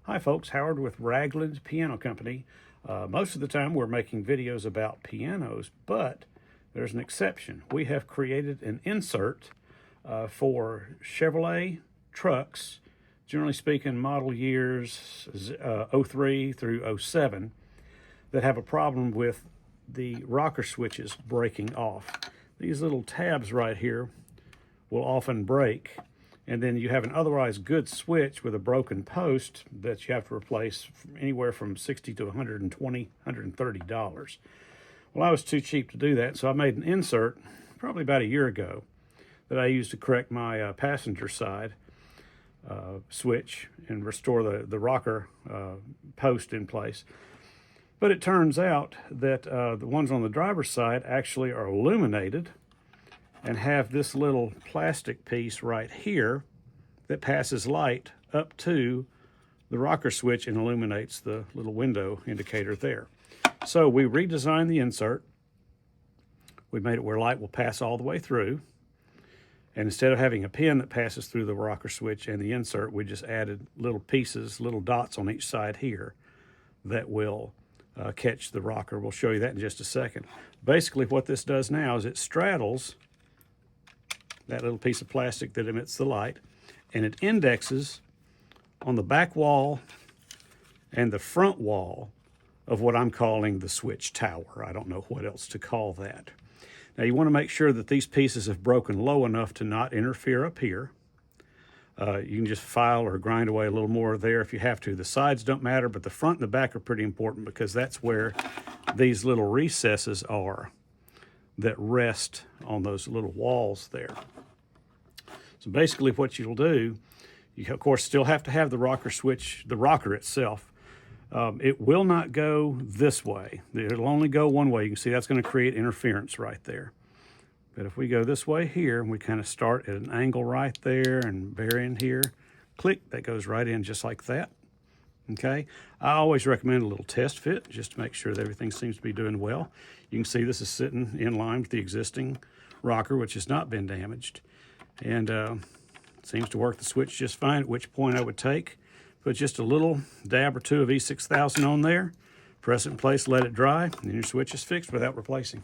Hi folks, Howard with Ragland's Piano Company. Most of the time we're making videos about pianos, but there's an exception. We have created an insert for Chevrolet trucks, generally speaking model years 03 through 07, that have a problem with the rocker switches breaking off. These little tabs right here will often break, and then you have an otherwise good switch with a broken post that you have to replace anywhere from $60 to $120, $130. Well, I was too cheap to do that, so I made an insert probably about a year ago that I used to correct my passenger side switch and restore the rocker post in place. But it turns out that the ones on the driver's side actually are illuminated and have this little plastic piece right here that passes light up to the rocker switch and illuminates the little window indicator there. So we redesigned the insert. We made it where light will pass all the way through. And instead of having a pin that passes through the rocker switch and the insert, we just added little pieces, little dots on each side here that will catch the rocker. We'll show you that in just a second. Basically what this does now is it straddles that little piece of plastic that emits the light, and it indexes on the back wall and the front wall of what I'm calling the switch tower. I don't know what else to call that. Now you want to make sure that these pieces have broken low enough to not interfere up here. You can just file or grind away a little more there if you have to. The sides don't matter, but the front and the back are pretty important because that's where these little recesses are that rest on those little walls there. So basically what you'll do, you of course still have to have the rocker switch, the rocker itself. It will not go this way. It'll only go one way. You can see that's going to create interference right there. But if we go this way here, and we kind of start at an angle right there and vary in here, click, that goes right in just like that. Okay, I always recommend a little test fit just to make sure that everything seems to be doing well. You can see this is sitting in line with the existing rocker, which has not been damaged. And it seems to work the switch just fine, at which point I would put just a little dab or two of E6000 on there, press it in place, let it dry, and then your switch is fixed without replacing.